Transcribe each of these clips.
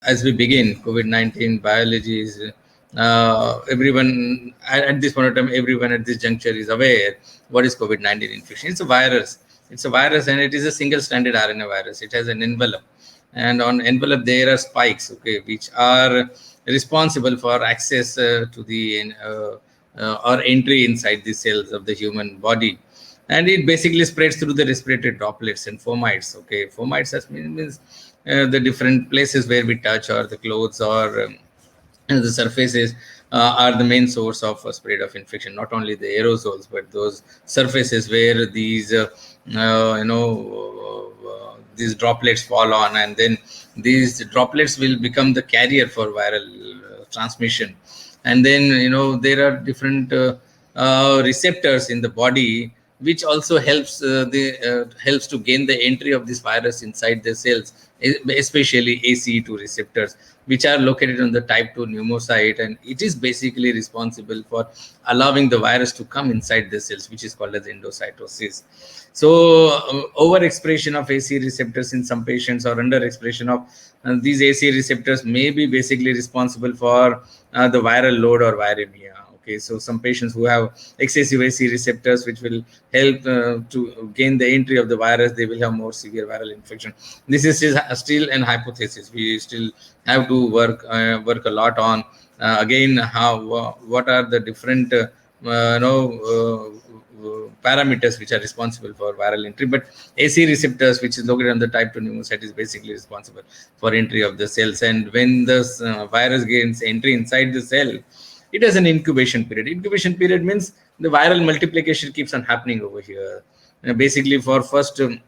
as we begin, COVID-19 biology is everyone at this point of time, everyone at this juncture is aware what is COVID-19 infection. It's a virus. It's a virus, and it is a single-stranded RNA virus. It has an envelope, and on envelope there are spikes, okay, which are responsible for access to the or entry inside the cells of the human body, and it basically spreads through the respiratory droplets and fomites. Okay, fomites means the different places where we touch, or the clothes, or the surfaces are the main source of spread of infection. Not only the aerosols, but those surfaces where these these droplets fall on, and then these droplets will become the carrier for viral transmission. And then there are different receptors in the body which also helps to gain the entry of this virus inside the cells, especially ACE2 receptors, which are located on the type 2 pneumocyte, and it is basically responsible for allowing the virus to come inside the cells, which is called as endocytosis. So overexpression of ACE receptors in some patients, or underexpression of these ACE receptors, may be basically responsible for the viral load or viremia. Okay, so some patients who have excessive ACE receptors, which will help to gain the entry of the virus, they will have more severe viral infection. This is still an hypothesis. We still have to work a lot on again what are the different parameters which are responsible for viral entry. But ACE receptors, which is located on the type 2 pneumocyte, is basically responsible for entry of the cells. And when the virus gains entry inside the cell, it has an incubation period. Incubation period means the viral multiplication keeps on happening over here. Basically, for first 3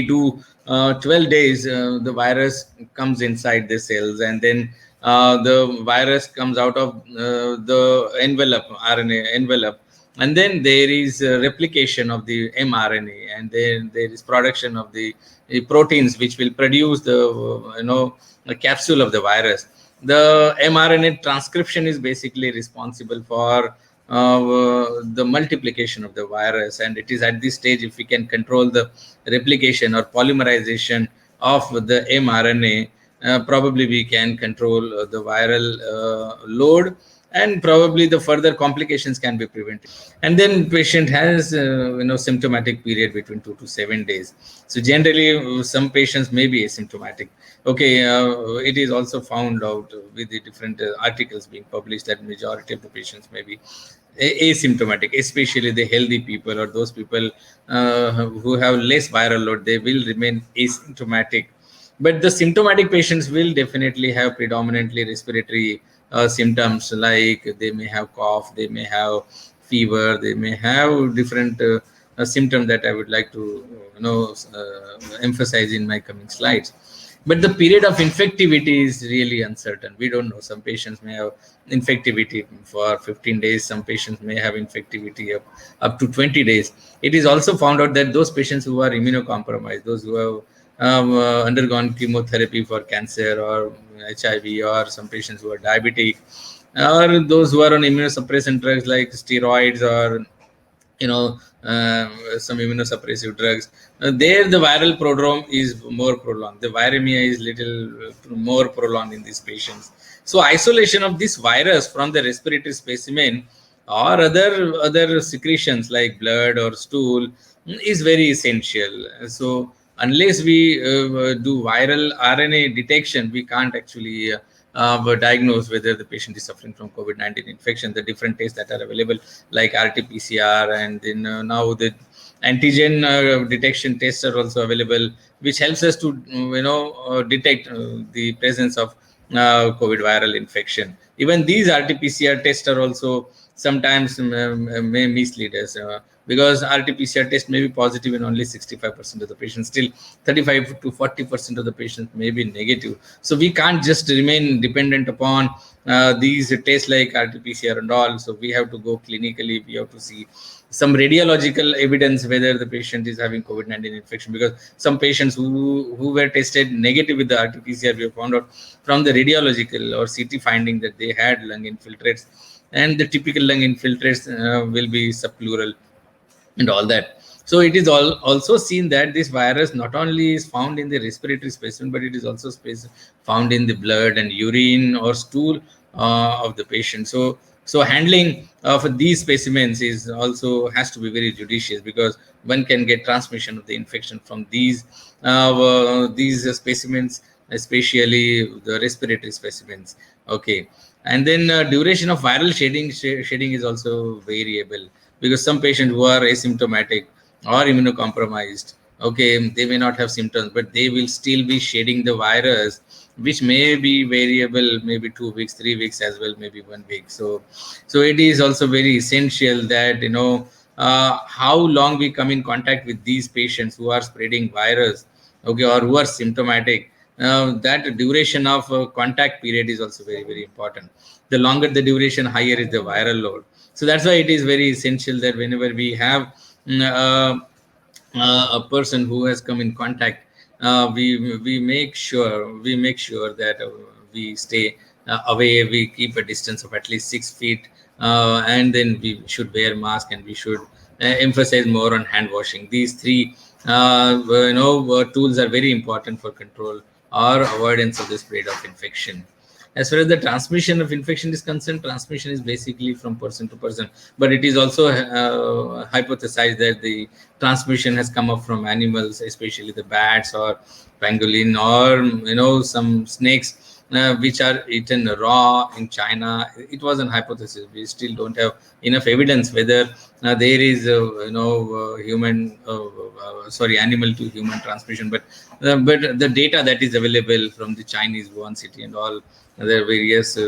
to 12 days, the virus comes inside the cells, and then the virus comes out of the envelope, RNA envelope, and then there is replication of the mRNA, and then there is production of the proteins which will produce the capsule of the virus. The mRNA transcription is basically responsible for the multiplication of the virus, and it is at this stage, if we can control the replication or polymerization of the mRNA, probably we can control the viral load, and probably the further complications can be prevented. And then patient has symptomatic period between 2 to 7 days. So generally some patients may be asymptomatic. Okay, it is also found out with the different articles being published that majority of the patients may be asymptomatic, especially the healthy people, or those people who have less viral load, they will remain asymptomatic. But the symptomatic patients will definitely have predominantly respiratory symptoms, like they may have cough, they may have fever, they may have different symptoms that I would like to emphasize in my coming slides. But the period of infectivity is really uncertain. We don't know. Some patients may have infectivity for 15 days. Some patients may have infectivity up to 20 days. It is also found out that those patients who are immunocompromised, those who have undergone chemotherapy for cancer or HIV, or some patients who are diabetic, or those who are on immunosuppressant drugs like steroids, or some immunosuppressive drugs, there the viral prodrome is more prolonged. The viremia is little more prolonged in these patients. So isolation of this virus from the respiratory specimen or other secretions like blood or stool is very essential. So unless we do viral RNA detection, we can't actually diagnose whether the patient is suffering from COVID-19 infection. The different tests that are available, like RT-PCR, and then now the antigen detection tests are also available, which helps us to detect the presence of COVID viral infection. Even these RT-PCR tests are also sometimes may mislead us, because RT-PCR test may be positive in only 65% of the patients. Still 35 to 40% of the patients may be negative. So we can't just remain dependent upon these tests like RT-PCR and all. So we have to go clinically. We have to see some radiological evidence whether the patient is having COVID-19 infection, because some patients who were tested negative with the RT-PCR, we have found out from the radiological or CT finding that they had lung infiltrates, and the typical lung infiltrates will be subpleural and all that. So it is also seen that this virus not only is found in the respiratory specimen, but it is also found in the blood and urine or stool of the patient. So handling of these specimens is also has to be very judicious, because one can get transmission of the infection from these specimens, especially the respiratory specimens. Okay, and then duration of viral shedding is also variable, because some patients who are asymptomatic or immunocompromised, okay, they may not have symptoms, but they will still be shedding the virus, which may be variable, maybe 2 weeks, 3 weeks as well, maybe 1 week. So it is also very essential that how long we come in contact with these patients who are spreading virus, okay, or who are symptomatic. That duration of contact period is also very, very important. The longer the duration, higher is the viral load. So that's why it is very essential that whenever we have a person who has come in contact, we make sure that we stay away. We keep a distance of at least 6 feet, and then we should wear mask, and we should emphasize more on hand washing. These three tools are very important for control or avoidance of the spread of infection. As far as the transmission of infection is concerned, transmission is basically from person to person, but it is also hypothesized that the transmission has come up from animals, especially the bats or pangolin, or some snakes which are eaten raw in China. It was an hypothesis. We still don't have enough evidence whether there is animal to human transmission, but the data that is available from the Chinese Wuhan city and all other various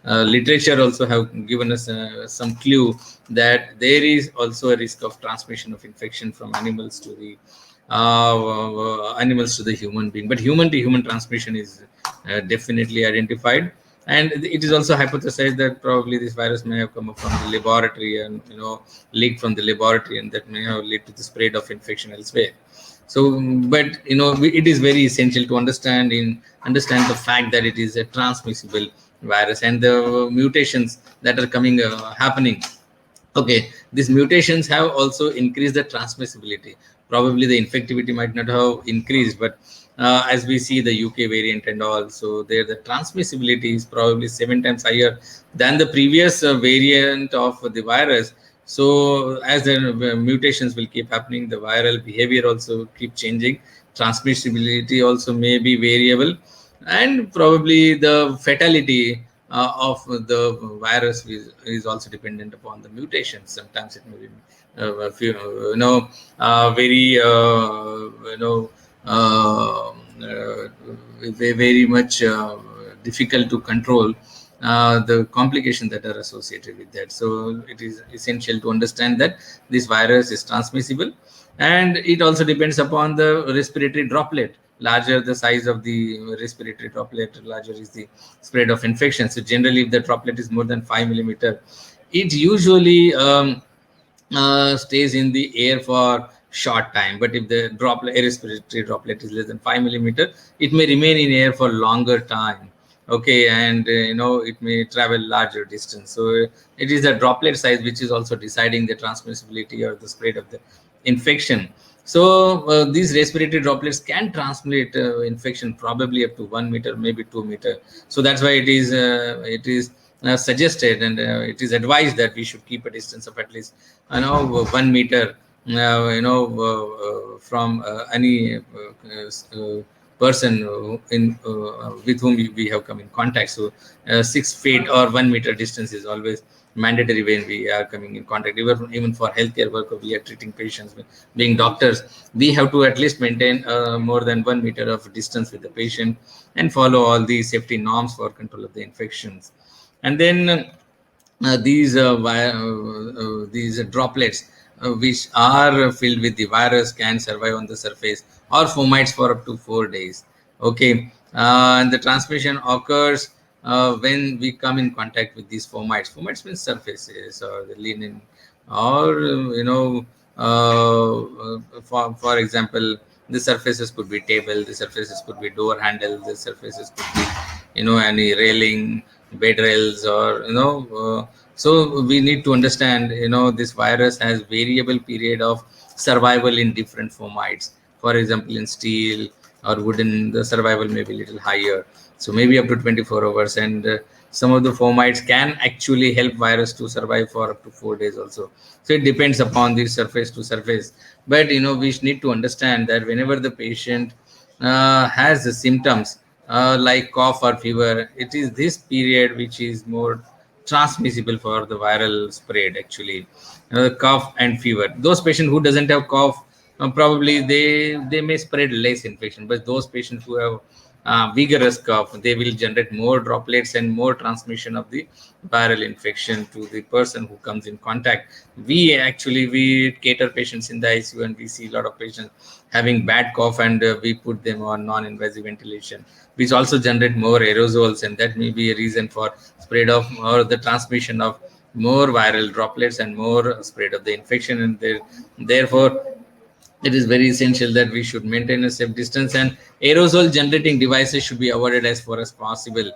literature also have given us some clue that there is also a risk of transmission of infection from animals to the human being. But human to human transmission is definitely identified, and it is also hypothesized that probably this virus may have come up from the laboratory and leaked from the laboratory, and that may have led to the spread of infection elsewhere. So, but it is very essential to understand the fact that it is a transmissible virus, and the mutations that are happening. Okay, these mutations have also increased the transmissibility. Probably the infectivity might not have increased, but as we see the UK variant and all, so there the transmissibility is probably 7 times higher than the previous variant of the virus. So as the mutations will keep happening, the viral behavior also keep changing. Transmissibility also may be variable, and probably the fatality of the virus is also dependent upon the mutations. Sometimes it may be very very much difficult to control the complications that are associated with that. So it is essential to understand that this virus is transmissible, and it also depends upon the respiratory droplet. Larger the size of the respiratory droplet, larger is the spread of infection. So generally, if the droplet is more than 5 millimeter, it usually stays in the air for short time. But if the respiratory droplet is less than 5 millimeter, it may remain in air for longer time. Okay, and it may travel larger distance. So it is the droplet size which is also deciding the transmissibility or the spread of the infection. So these respiratory droplets can transmit infection probably up to 1 meter, maybe 2 meter. So that's why it is suggested, and it is advised that we should keep a distance of at least 1 meter from any person with whom we have come in contact. So 6 feet or 1 meter distance is always mandatory when we are coming in contact. Even for healthcare work, we are treating patients, being doctors, we have to at least maintain more than 1 meter of distance with the patient, and follow all the safety norms for control of the infections. And then these droplets which are filled with the virus can survive on the surface or fomites for up to 4 days. Okay, and the transmission occurs when we come in contact with these fomites. Fomites means surfaces or the linen, or for example, the surfaces could be table, the surfaces could be door handle, the surfaces could be any railing, bed rails, or So we need to understand, this virus has variable period of survival in different fomites. For example, in steel or wooden, the survival may be a little higher, so maybe up to 24 hours. And some of the fomites can actually help virus to survive for up to 4 days also. So it depends upon the surface to surface. But we need to understand that whenever the patient has the symptoms like cough or fever, it is this period which is more transmissible for the viral spread actually. Cough and fever, those patients who doesn't have cough, probably they may spread less infection, but those patients who have vigorous cough, they will generate more droplets and more transmission of the viral infection to the person who comes in contact. We cater patients in the ICU, and we see a lot of patients having bad cough, and we put them on non-invasive ventilation, which also generate more aerosols, and that may be a reason for spread of or the transmission of more viral droplets and more spread of the infection. And therefore it is very essential that we should maintain a safe distance, and aerosol generating devices should be avoided as far as possible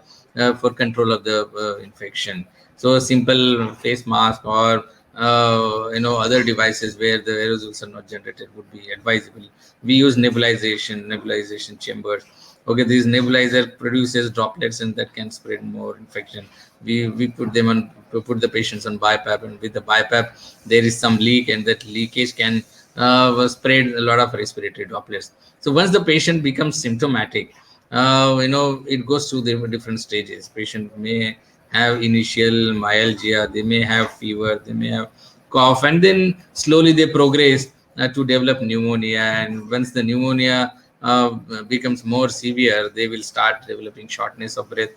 for control of the infection. So a simple face mask or other devices where the aerosols are not generated would be advisable. We use nebulization chambers. Okay, these nebulizer produces droplets, and that can spread more infection. We put the patients on BiPAP, and with the BiPAP there is some leak, and that leakage can spread a lot of respiratory droplets. So once the patient becomes symptomatic, it goes through the different stages. Patient may have initial myalgia, they may have fever, they may have cough, and then slowly they progress to develop pneumonia. And once the pneumonia becomes more severe, they will start developing shortness of breath.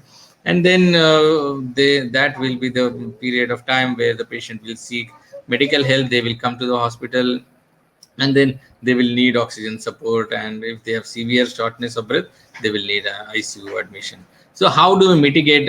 And then that will be the period of time where the patient will seek medical help. They will come to the hospital, and then they will need oxygen support, and if they have severe shortness of breath, they will need ICU admission. So how do we mitigate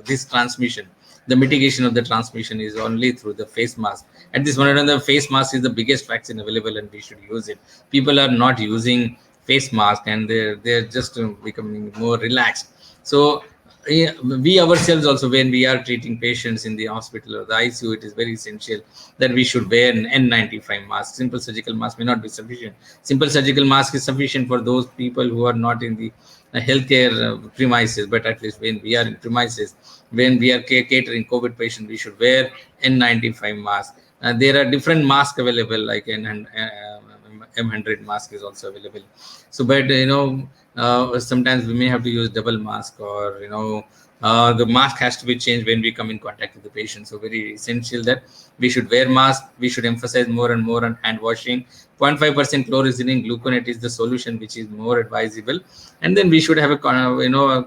this transmission? The mitigation of the transmission is only through the face mask. At this moment, the face mask is the biggest vaccine available, and we should use it. People are not using face mask, and they're just becoming more relaxed. So yeah, we ourselves also, when we are treating patients in the hospital or the ICU, it is very essential that we should wear an N95 mask. Simple surgical mask may not be sufficient. Simple surgical mask is sufficient for those people who are not in the healthcare premises, but at least when we are in premises, when we are catering COVID patients, we should wear N95 mask. There are different masks available, like M100 mask is also available. So, but sometimes we may have to use double mask, or the mask has to be changed when we come in contact with the patient. So very essential that we should wear mask. We should emphasize more and more on hand washing. 0.5% chlorhexidine gluconate is the solution which is more advisable. And then we should have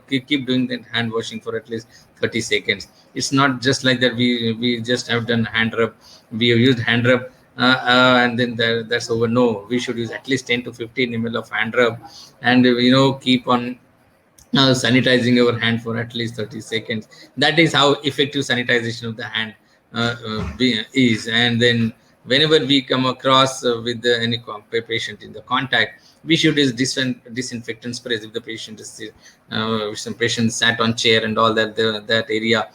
keep doing that hand washing for at least 30 seconds. It's not just like that we just have done hand rub. We have used hand rub and then that's over. No, we should use at least 10 to 15 ml of hand rub, and keep on sanitizing our hand for at least 30 seconds. That is how effective sanitization of the hand is. And then whenever we come across with any patient in the contact, we should use disinfectant sprays. If the patient is some patients sat on chair and all that, that area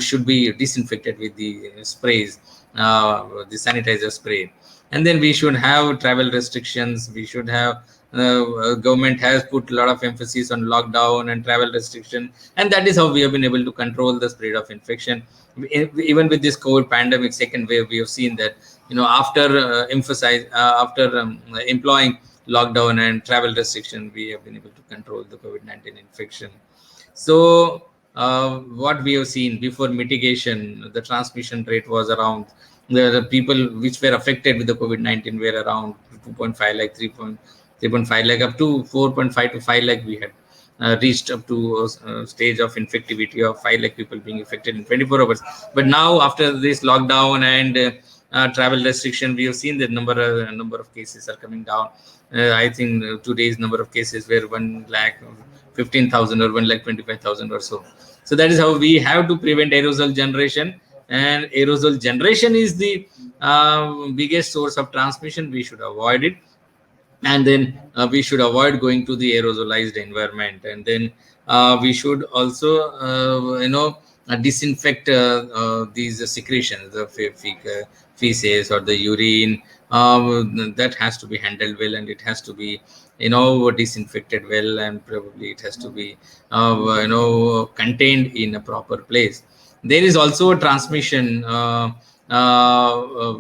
should be disinfected with the sprays, the sanitizer spray. And then we should have travel restrictions. We should have government has put a lot of emphasis on lockdown and travel restriction, and that is how we have been able to control the spread of infection. Even with this COVID pandemic second wave, we have seen that after employing lockdown and travel restriction, we have been able to control the COVID-19 infection. So what we have seen before mitigation, the transmission rate was around, the people which were affected with the COVID-19 were around 2.5 lakh, 3.5 lakh, up to 4.5 to 5 lakh. We had reached up to a stage of infectivity of 5 lakh people being affected in 24 hours. But now, after this lockdown and travel restriction, we have seen the number of cases are coming down. I think today's number of cases were 1 lakh 15,000 or 1 lakh 25,000 or so. So that is how we have to prevent aerosol generation. And aerosol generation is the biggest source of transmission. We should avoid it. And then we should avoid going to the aerosolized environment. And then we should also disinfect these secretions, the feces or the urine. That has to be handled well, and it has to be disinfected well, and probably it has to be contained in a proper place. There is also a transmission,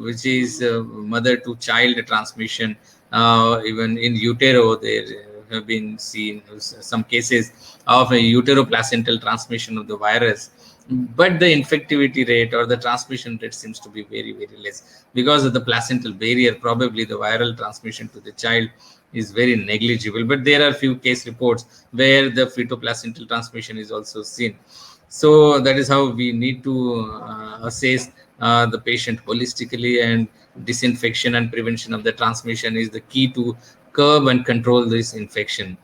which is mother to child transmission. Even in utero, there have been seen some cases of a uteroplacental transmission of the virus, but the infectivity rate or the transmission rate seems to be very, very less because of the placental barrier. Probably the viral transmission to the child is very negligible, but there are few case reports where the fetoplacental transmission is also seen. So that is how we need to assess the patient holistically, and disinfection and prevention of the transmission is the key to curb and control this infection.